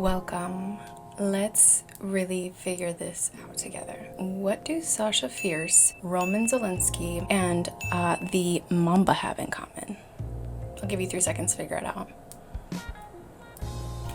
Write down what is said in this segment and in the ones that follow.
Welcome. Let's really figure this out together. What do Sasha Fierce, Roman Zelensky, and the Mamba have in common? I'll give you 3 seconds to figure it out.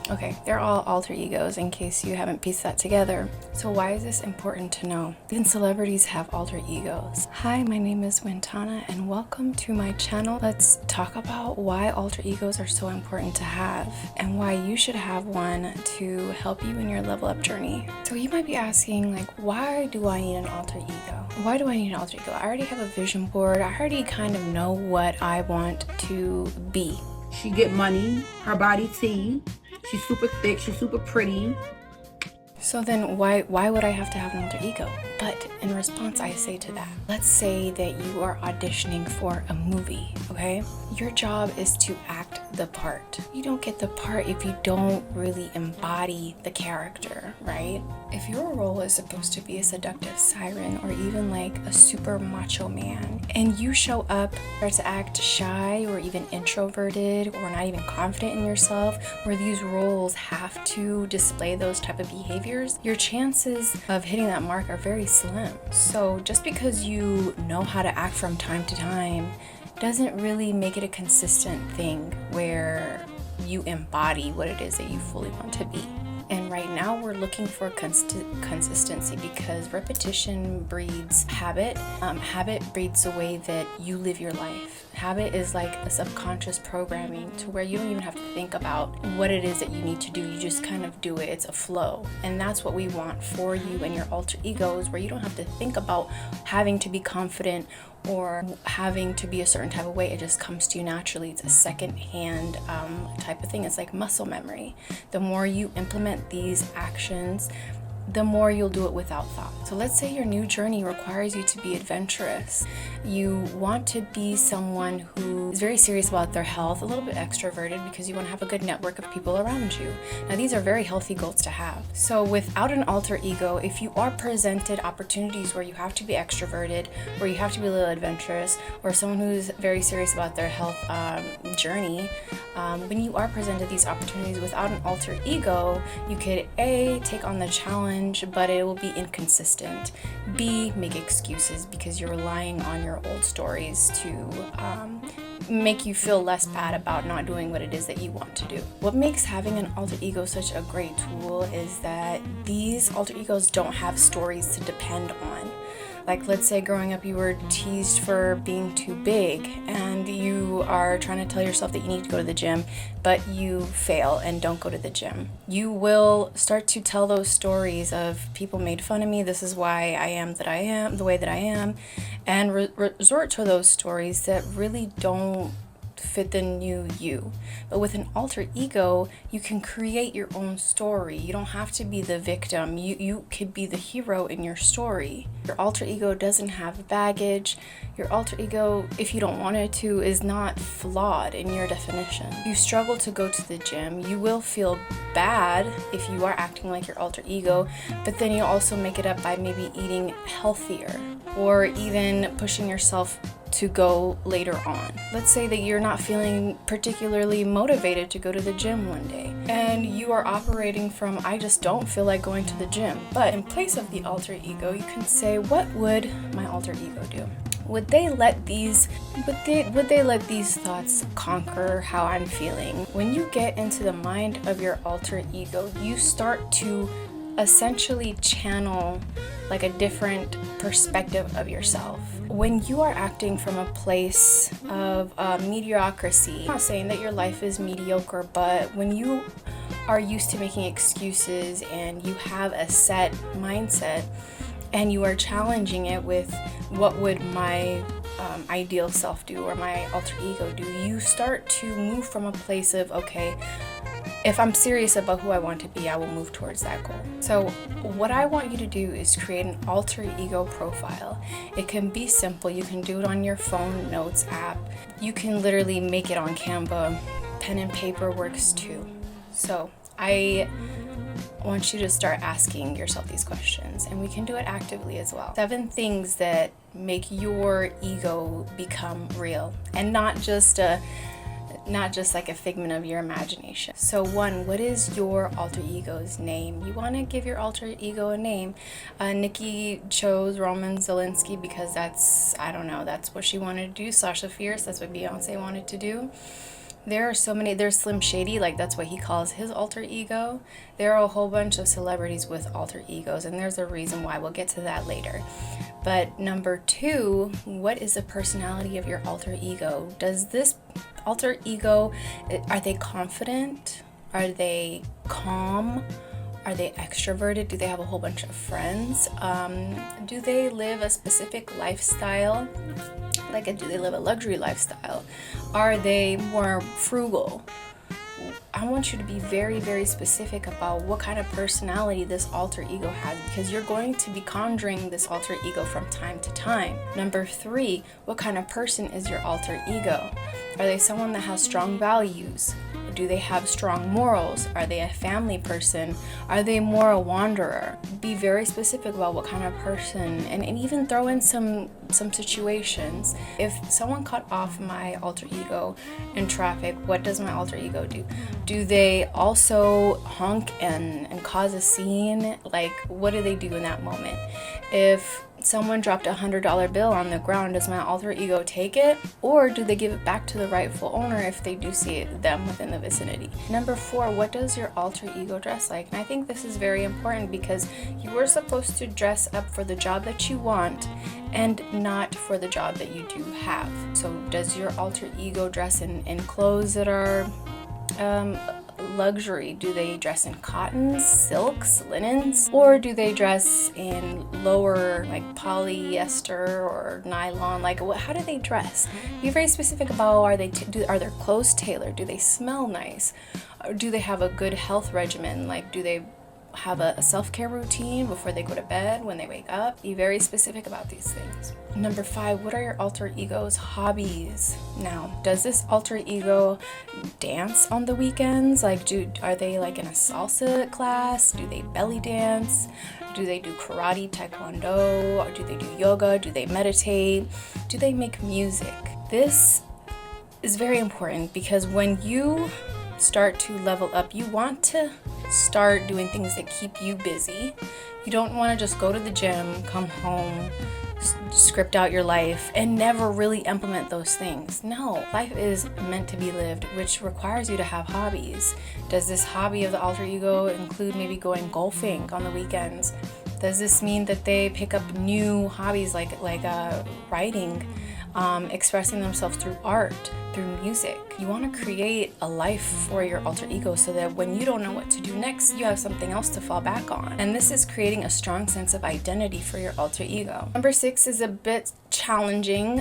Okay, they're all alter egos in case you haven't pieced that together. So why is this important to know? Even celebrities have alter egos. Hi, my name is Wintana and welcome to my channel. Let's talk about why alter egos are so important to have and why you should have one to help you in your level up journey. So you might be asking, like, why do I need an alter ego? Why do I need an alter ego? I already have a vision board. I already kind of know what I want to be. She get money, her body T. She's super thick, she's super pretty. So then why would I have to have an alter ego? But in response, I say to that, let's say that you are auditioning for a movie, okay? Your job is to act the part. You don't get the part if you don't really embody the character, right? If your role is supposed to be a seductive siren or even like a super macho man, and you show up or to act shy or even introverted or not even confident in yourself, where these roles have to display those type of behaviors, your chances of hitting that mark are very slim. So just because you know how to act from time to time doesn't really make it a consistent thing where you embody what it is that you fully want to be. And right now we're looking for consistency because repetition breeds habit. Habit breeds the way that you live your life. Habit is like a subconscious programming to where you don't even have to think about what it is that you need to do. You just kind of do it. It's a flow. And that's what we want for you and your alter egos, where you don't have to think about having to be confident or having to be a certain type of way. It just comes to you naturally. It's a second-hand type of thing. It's like muscle memory. The more you implement these actions, the more you'll do it without thought. So let's say your new journey requires you to be adventurous. You want to be someone who is very serious about their health, a little bit extroverted because you want to have a good network of people around you. Now, these are very healthy goals to have. So without an alter ego, if you are presented opportunities where you have to be extroverted, where you have to be a little adventurous, or someone who's very serious about their health journey, when you are presented these opportunities without an alter ego, you could A, take on the challenge, but it will be inconsistent. B, make excuses because you're relying on your old stories to make you feel less bad about not doing what it is that you want to do. What makes having an alter ego such a great tool is that these alter egos don't have stories to depend on. Like, let's say growing up you were teased for being too big and you are trying to tell yourself that you need to go to the gym, but you fail and don't go to the gym. You will start to tell those stories of people made fun of me, this is why I am that I am, the way that I am, and resort to those stories that really don't fit the new you. But with an alter ego, you can create your own story. You don't have to be the victim. You could be the hero in your story. Your alter ego doesn't have baggage. Your alter ego, if you don't want it to, is not flawed in your definition. You struggle to go to the gym. You will feel bad if you are acting like your alter ego, but then you also make it up by maybe eating healthier or even pushing yourself to go later on. Let's say that you're not feeling particularly motivated to go to the gym one day and you are operating from I just don't feel like going to the gym. But in place of the alter ego, you can say, what would my alter ego do? Would they let these thoughts conquer how I'm feeling? When you get into the mind of your alter ego, you start to essentially channel like a different perspective of yourself. When you are acting from a place of mediocrity, I'm not saying that your life is mediocre, but when you are used to making excuses and you have a set mindset and you are challenging it with what would my ideal self do or my alter ego do, you start to move from a place of, okay, if I'm serious about who I want to be, I will move towards that goal. So what I want you to do is create an alter ego profile. It can be simple. You can do it on your phone notes app. You can literally make it on Canva. Pen and paper works too. So I want you to start asking yourself these questions, and we can do it actively as well. 7 things that make your ego become real and not just a not just like a figment of your imagination. So one, what is your alter ego's name? You want to give your alter ego a name. Nikki chose Roman Zelensky because that's what she wanted to do. Sasha Fierce, that's what Beyonce wanted to do. There are so many. There's Slim Shady, like that's what he calls his alter ego. There are a whole bunch of celebrities with alter egos, and there's a reason why. We'll get to that later. But number two, what is the personality of your alter ego? Does this alter ego, are they confident? Are they calm? Are they extroverted? Do they have a whole bunch of friends? Do they live a specific lifestyle? Like, do they live a luxury lifestyle? Are they more frugal? I want you to be very, very specific about what kind of personality this alter ego has, because you're going to be conjuring this alter ego from time to time. Number three, what kind of person is your alter ego? Are they someone that has strong values? Do they have strong morals? Are they a family person? Are they more a wanderer? Be very specific about what kind of person, and even throw in some situations. If someone cut off my alter ego in traffic, what does my alter ego do? Do they also honk and cause a scene? Like, what do they do in that moment? If someone dropped $100 bill on the ground, does my alter ego take it, or do they give it back to the rightful owner if they do see them within the vicinity? Number four, what does your alter ego dress like? And I think this is very important, because you were supposed to dress up for the job that you want and not for the job that you do have. So does your alter ego dress in clothes that are luxury? Do they dress in cottons, silks, linens, or do they dress in lower, like polyester or nylon? Like, how do they dress? Be very specific about, are their clothes tailored? Do they smell nice? Or do they have a good health regimen? Like, do they have a self-care routine before they go to bed, when they wake up? Be very specific about these things. Number five, what are your alter ego's hobbies? Now, does this alter ego dance on the weekends? Like, are they like in a salsa class? Do they belly dance? Do they do karate, taekwondo? Or do they do yoga? Do they meditate? Do they make music? This is very important, because when you start to level up, you want to start doing things that keep you busy. You don't want to just go to the gym, come home, script out your life, and never really implement those things. No, life is meant to be lived, which requires you to have hobbies. Does this hobby of the alter ego include maybe going golfing on the weekends? Does this mean that they pick up new hobbies like writing, expressing themselves through art, through music? You want to create a life for your alter ego, so that when you don't know what to do next, you have something else to fall back on. And this is creating a strong sense of identity for your alter ego. Number six is a bit challenging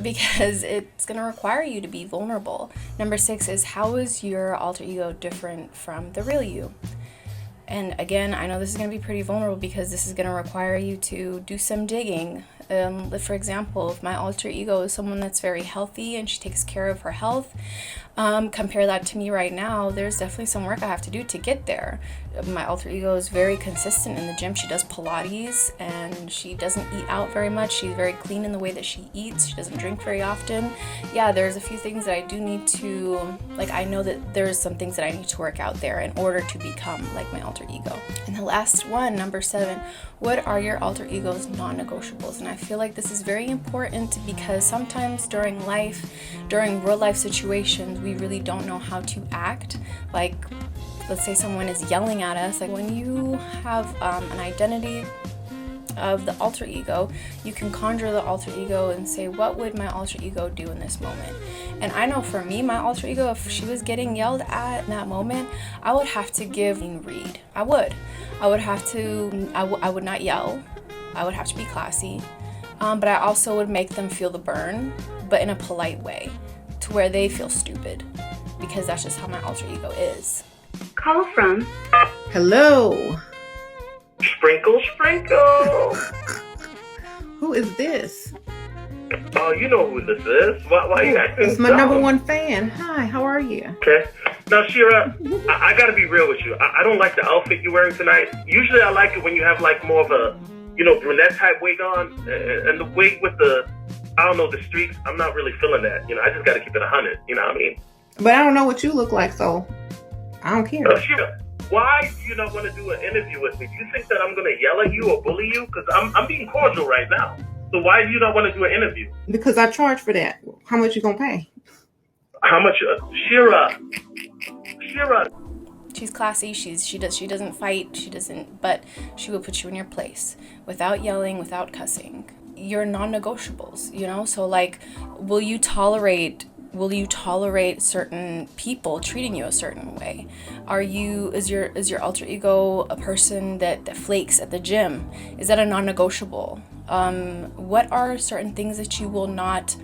because it's going to require you to be vulnerable. Number six is, how is your alter ego different from the real you? And again, I know this is going to be pretty vulnerable, because this is going to require you to do some digging. For example, if my alter ego is someone that's very healthy and she takes care of her health, compare that to me right now. There's definitely some work I have to do to get there. My alter ego is very consistent in the gym. She does Pilates, and she doesn't eat out very much. She's very clean in the way that she eats. She doesn't drink very often. Yeah, there's a few things that I do need to, I know that there's some things that I need to work out there in order to become like my alter ego. And the last one, number seven, what are your alter ego's non-negotiables? And I feel like this is very important, because sometimes during real life situations, we really don't know how to act. Like, let's say someone is yelling at us. Like, when you have an identity of the alter ego, you can conjure the alter ego and say, what would my alter ego do in this moment? And I know for me, my alter ego, if she was getting yelled at in that moment, I would have to give a read. I would not yell. I would have to be classy. But I also would make them feel the burn, but in a polite way, to where they feel stupid, because that's just how my alter ego is. Call from. Hello. Sprinkle, sprinkle. Who is this? Oh, you know who this is. Why you acting It's my dumb? number one fan. Hi, how are you? Okay. Now, Shira, I gotta be real with you. I don't like the outfit you're wearing tonight. Usually I like it when you have like more of a, brunette type wig on. And the wig with the streaks, I'm not really feeling that. I just gotta keep it 100. You know what I mean? But I don't know what you look like, so I don't care. Shira, why do you not want to do an interview with me? Do you think that I'm going to yell at you or bully you? Because I'm being cordial right now. So why do you not want to do an interview? Because I charge for that. How much you gonna pay? How much? Shira. She's classy. She doesn't fight. But she will put you in your place without yelling, without cussing. Your non-negotiables, you know? So like, will you tolerate certain people treating you a certain way? Is your alter ego a person that flakes at the gym? Is that a non-negotiable? What are certain things that you will not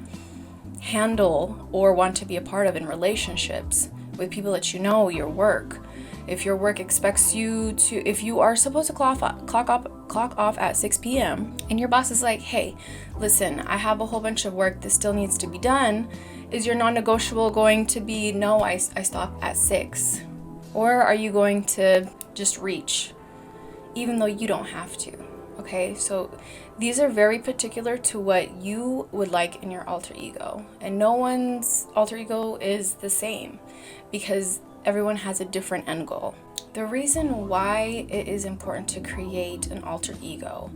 handle or want to be a part of in relationships with people that you know, your work? If your work expects you to, if you are supposed to clock off at 6 p.m. and your boss is like, hey, listen, I have a whole bunch of work that still needs to be done, is your non-negotiable going to be, no, I stop at 6? Or are you going to just reach, even though you don't have to? Okay, so these are very particular to what you would like in your alter ego. And no one's alter ego is the same because everyone has a different end goal. The reason why it is important to create an alter ego,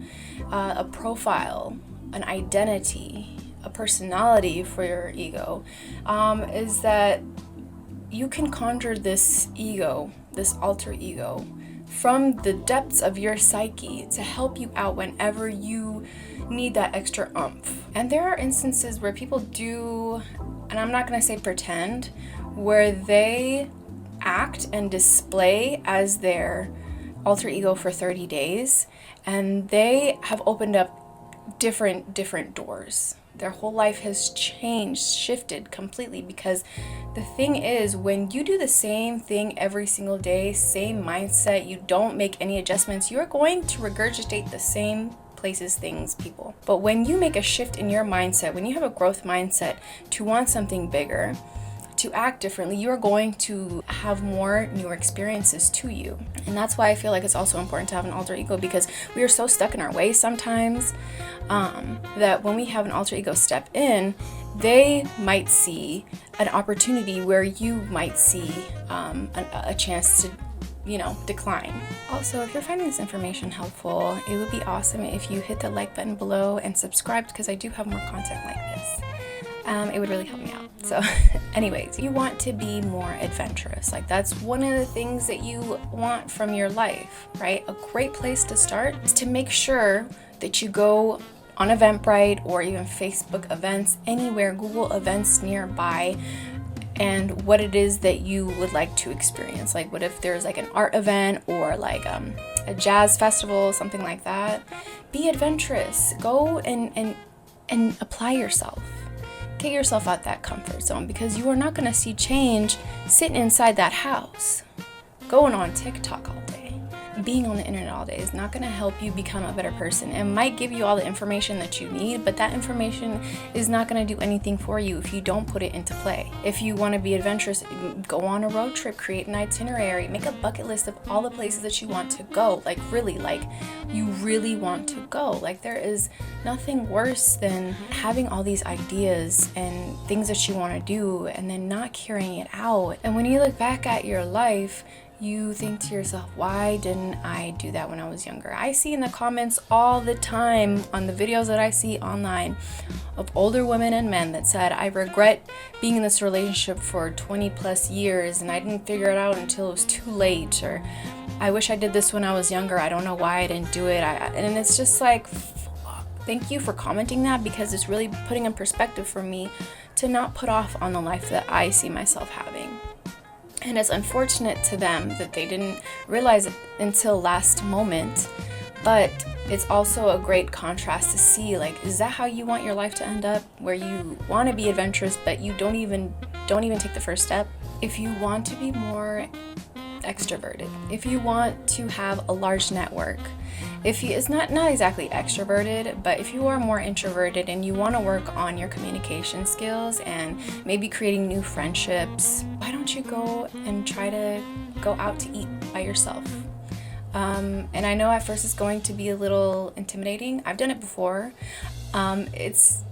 a profile, an identity, a personality for your ego, is that you can conjure this ego, this alter ego, from the depths of your psyche to help you out whenever you need that extra oomph. And there are instances where people do, and I'm not going to say pretend, where they act and display as their alter ego for 30 days, and they have opened up different doors. Their whole life has changed, shifted completely, because the thing is, when you do the same thing every single day, same mindset, you don't make any adjustments, you're going to regurgitate the same places, things, people. But when you make a shift in your mindset, when you have a growth mindset to want something bigger, to act differently, you're going to have more newer experiences to you. And that's why I feel like it's also important to have an alter ego, because we are so stuck in our ways sometimes, that when we have an alter ego step in, they might see an opportunity where you might see a chance to, decline. Also, if you're finding this information helpful, it would be awesome if you hit the like button below and subscribe, because I do have more content like this. It would really help me out. So anyways, you want to be more adventurous. Like, that's one of the things that you want from your life, right? A great place to start is to make sure that you go on Eventbrite or even Facebook events, anywhere, Google events nearby, and what it is that you would like to experience. Like, what if there's like an art event or like a jazz festival, something like that? Be adventurous. Go and apply yourself. Get yourself out that comfort zone, because you are not going to see change sitting inside that house, going on TikTok all day. Being on the internet all day is not going to help you become a better person. It might give you all the information that you need, but that information is not going to do anything for you if you don't put it into play. If you want to be adventurous, go on a road trip, create an itinerary, make a bucket list of all the places that you want to go. Like, really, like, you really want to go. Like, there is nothing worse than having all these ideas and things that you want to do and then not carrying it out. And when you look back at your life, you think to yourself, why didn't I do that when I was younger? I see in the comments all the time on the videos that I see online of older women and men that said, I regret being in this relationship for 20 plus years and I didn't figure it out until it was too late, or I wish I did this when I was younger. I don't know why I didn't do it. And it's just like, thank you for commenting that, because it's really putting in perspective for me to not put off on the life that I see myself having. And it's unfortunate to them that they didn't realize it until last moment, but it's also a great contrast to see, like, is that how you want your life to end up, where you want to be adventurous but you don't even take the first step? If you want to be more extroverted, if you want to have a large network, it's not exactly extroverted, but if you are more introverted and you want to work on your communication skills and maybe creating new friendships, why don't you go and try to go out to eat by yourself? And I know at first it's going to be a little intimidating. I've done it before. It's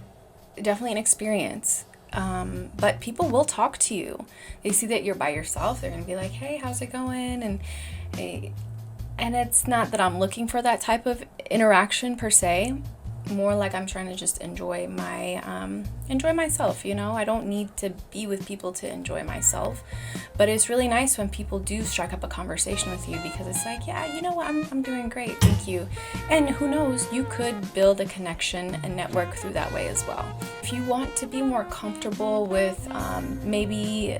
definitely an experience. But people will talk to you. They see that you're by yourself. They're gonna be like, hey, how's it going? And hey, and it's not that I'm looking for that type of interaction per se. More like I'm trying to just enjoy myself, you know. I don't need to be with people to enjoy myself, but it's really nice when people do strike up a conversation with you, because it's like, yeah, you know what, I'm doing great, thank you. And who knows, you could build a connection and network through that way as well. If you want to be more comfortable with maybe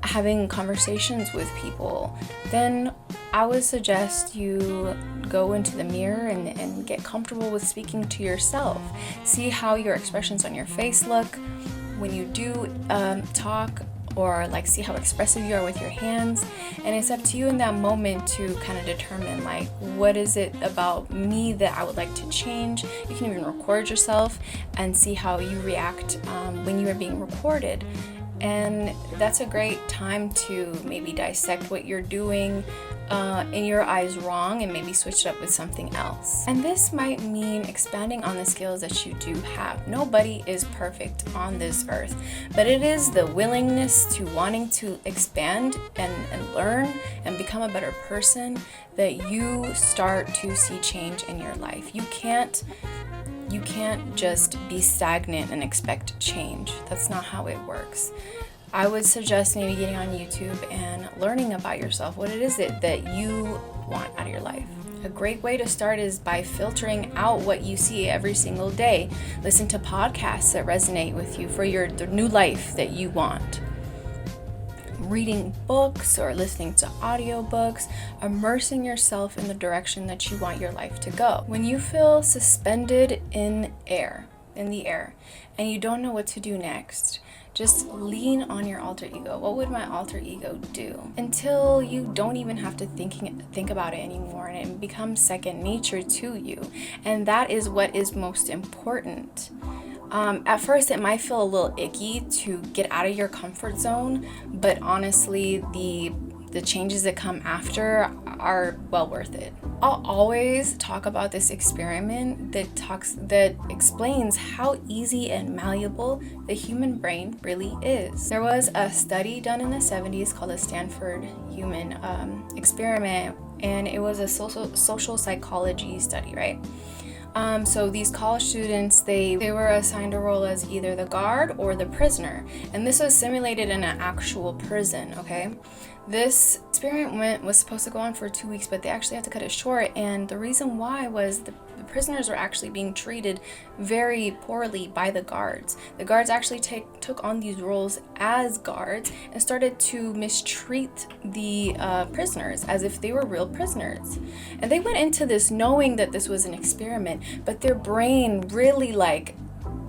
having conversations with people, then I would suggest you go into the mirror and get comfortable with speaking to yourself. See how your expressions on your face look when you do talk, or like see how expressive you are with your hands. And it's up to you in that moment to kind of determine, like, what is it about me that I would like to change. You can even record yourself and see how you react when you are being recorded. And that's a great time to maybe dissect what you're doing in your eyes wrong, and maybe switch it up with something else. And this might mean expanding on the skills that you do have. Nobody is perfect on this earth, but it is the willingness to wanting to expand and learn and become a better person that you start to see change in your life. You can't just be stagnant and expect change. That's not how it works. I would suggest maybe getting on YouTube and learning about yourself, what it is that you want out of your life. A great way to start is by filtering out what you see every single day. Listen to podcasts that resonate with you for the new life that you want. Reading books or listening to audiobooks, immersing yourself in the direction that you want your life to go. When you feel suspended in the air, and you don't know what to do next, just lean on your alter ego. What would my alter ego do? Until you don't even have to think about it anymore, and it becomes second nature to you. And that is what is most important. At first, it might feel a little icky to get out of your comfort zone, but honestly, the changes that come after are well worth it. I'll always talk about this experiment that explains how easy and malleable the human brain really is. There was a study done in the 70s called the Stanford Human Experiment, and it was a social psychology study, right? So these college students, they were assigned a role as either the guard or the prisoner, and this was simulated in an actual prison, okay? This experiment was supposed to go on for 2 weeks, but they actually had to cut it short, and the reason why was the prisoners were actually being treated very poorly by the guards. The guards actually took on these roles as guards and started to mistreat the prisoners as if they were real prisoners. And they went into this knowing that this was an experiment, but their brain really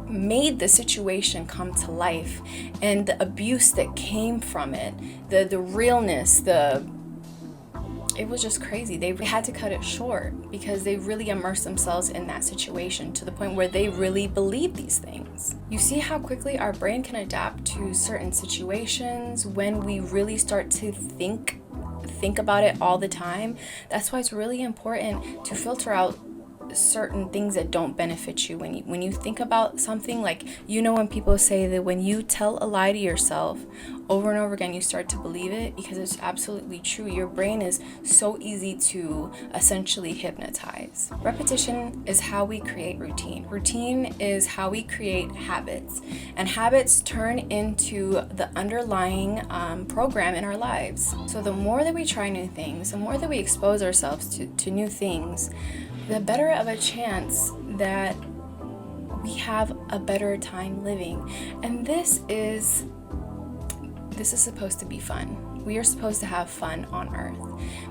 made the situation come to life, and the abuse that came from it, the realness, it was just crazy. They had to cut it short because they really immersed themselves in that situation to the point where they really believe these things. You see how quickly our brain can adapt to certain situations when we really start to think about it all the time. That's why it's really important to filter out certain things that don't benefit you. When you think about something, like, you know, when people say that when you tell a lie to yourself over and over again, you start to believe it, because it's absolutely true. Your brain is so easy to essentially hypnotize. Repetition is how we create routine. Routine is how we create habits, and habits turn into the underlying program in our lives. So the more that we try new things, the more that we expose ourselves to new things, the better of a chance that we have a better time living. And this is supposed to be fun. We are supposed to have fun on earth.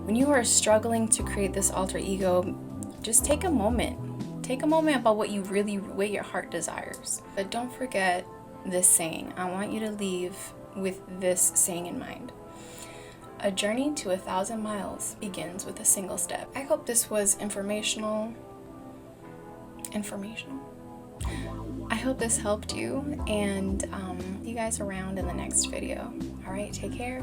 When you are struggling to create this alter ego, just take a moment. Take a moment about what your heart desires. But don't forget this saying. I want you to leave with this saying in mind. A journey to 1,000 miles begins with a single step. I hope this was informational. I hope this helped you, and you guys around in the next video. All right, take care.